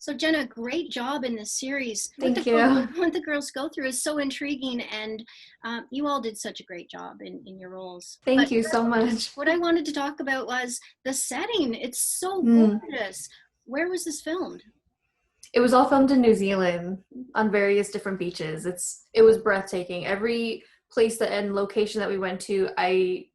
So Jenna, great job in this series. Thank you. What the girls go through is so intriguing, and you all did such a great job in your roles. Thank But you so much. what I wanted to talk about was the setting. It's so Mm. gorgeous. Where was this filmed? It was all filmed in New Zealand on various different beaches. It was breathtaking. Every place and location that we went to, I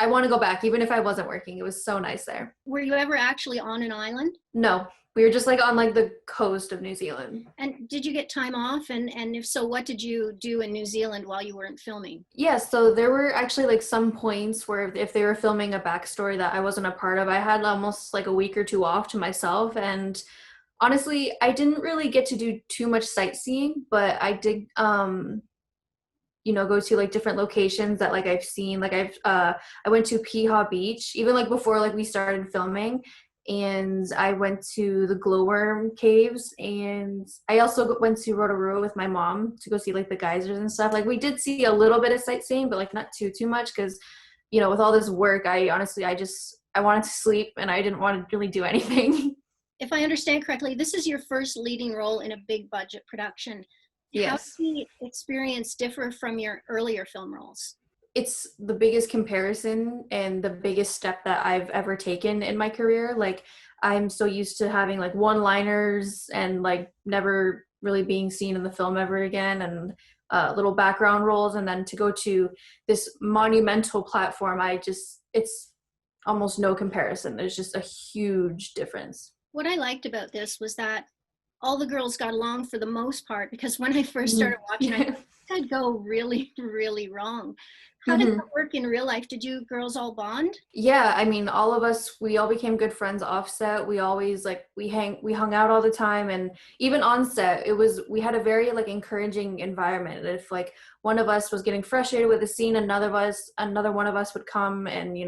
want to go back, even if I wasn't working. It was so nice there. Were you ever actually on an island? No, we were just like on like the coast of New Zealand. And did you get time off? And if so, what did you do in New Zealand while you weren't filming? Yeah, so there were actually like some points where if they were filming a backstory that I wasn't a part of, I had almost like a week or two off to myself. And honestly, I didn't really get to do too much sightseeing, but I did go to like different locations that like I've seen. Like I went to Piha Beach even like before like we started filming, and I went to the glowworm caves, and I also went to Rotorua with my mom to go see like the geysers and stuff. Like we did see a little bit of sightseeing, but like not too much, because with all this work, I honestly I wanted to sleep and I didn't want to really do anything. If I understand correctly, this is your first leading role in a big budget production. Yes. How does the experience differ from your earlier film roles? It's the biggest comparison and the biggest step that I've ever taken in my career. Like I'm so used to having like one-liners and like never really being seen in the film ever again, and little background roles. And then to go to this monumental platform, it's almost no comparison. There's just a huge difference. What I liked about this was that all the girls got along for the most part, because when I first started watching, I thought I'd go really, really wrong. How did that work in real life? Did you girls all bond? Yeah, I mean, all of us, we all became good friends off set. We always like we hung out all the time, and even on set, we had a very like encouraging environment. If like one of us was getting frustrated with a scene, another one of us would come and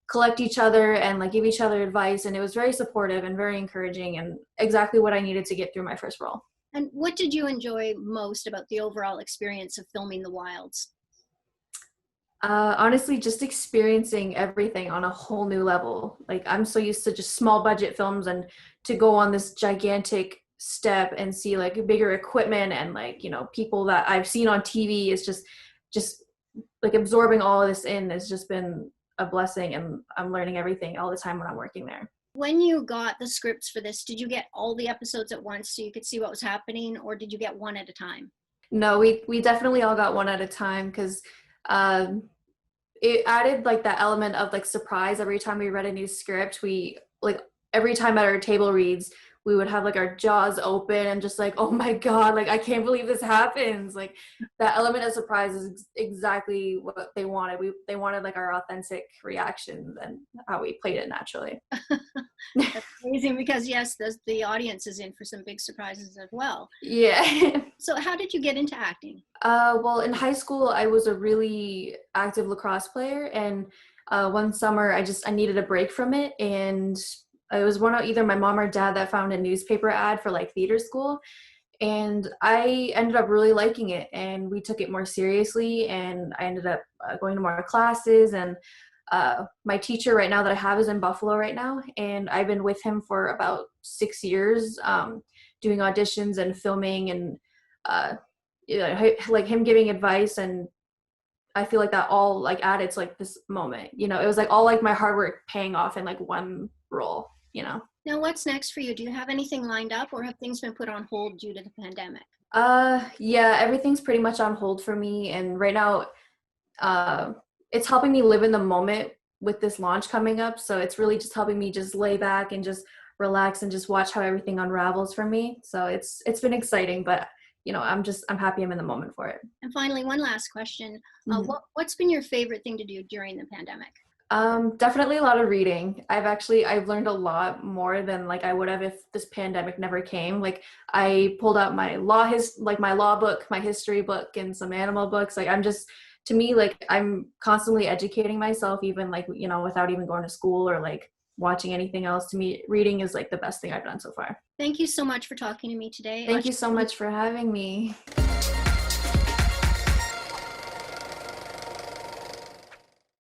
collect each other and like give each other advice, and it was very supportive and very encouraging, and exactly what I needed to get through my first role. And what did you enjoy most about the overall experience of filming the wilds? Honestly, just experiencing everything on a whole new level. Like I'm so used to just small budget films, and to go on this gigantic step and see like bigger equipment and like people that I've seen on TV is just like absorbing all of this in has just been a blessing, and I'm learning everything all the time when I'm working there. When you got the scripts for this, did you get all the episodes at once so you could see what was happening, or did you get one at a time? No, we definitely all got one at a time, because it added like that element of like surprise every time we read a new script. We like every time at our table reads, we would have like our jaws open and just like, oh my God, like I can't believe this happens. Like that element of surprise is exactly what they wanted. They wanted like our authentic reactions and how we played it naturally. That's amazing, because yes, the audience is in for some big surprises as well. Yeah. So how did you get into acting? Well, in high school, I was a really active lacrosse player, and one summer I needed a break from it, and it was either my mom or dad that found a newspaper ad for like theater school, and I ended up really liking it, and we took it more seriously, and I ended up going to more classes. And my teacher right now that I have is in Buffalo right now, and I've been with him for about 6 years, doing auditions and filming, and like him giving advice. And I feel like that all like added to like this moment. It was like all like my hard work paying off in like one role. Now, what's next for you? Do you have anything lined up, or have things been put on hold due to the pandemic? Yeah, everything's pretty much on hold for me, and right now it's helping me live in the moment with this launch coming up. So it's really just helping me just lay back and just relax and just watch how everything unravels for me. So it's been exciting, but I'm happy I'm in the moment for it. And finally, one last question. What's been your favorite thing to do during the pandemic? Definitely a lot of reading. I've learned a lot more than like I would have if this pandemic never came. Like I pulled out my my law book, my history book, and some animal books. Like to me, like I'm constantly educating myself, even like, without even going to school or like watching anything else. To me, reading is like the best thing I've done so far. Thank you so much for talking to me today. Thank you so much for having me.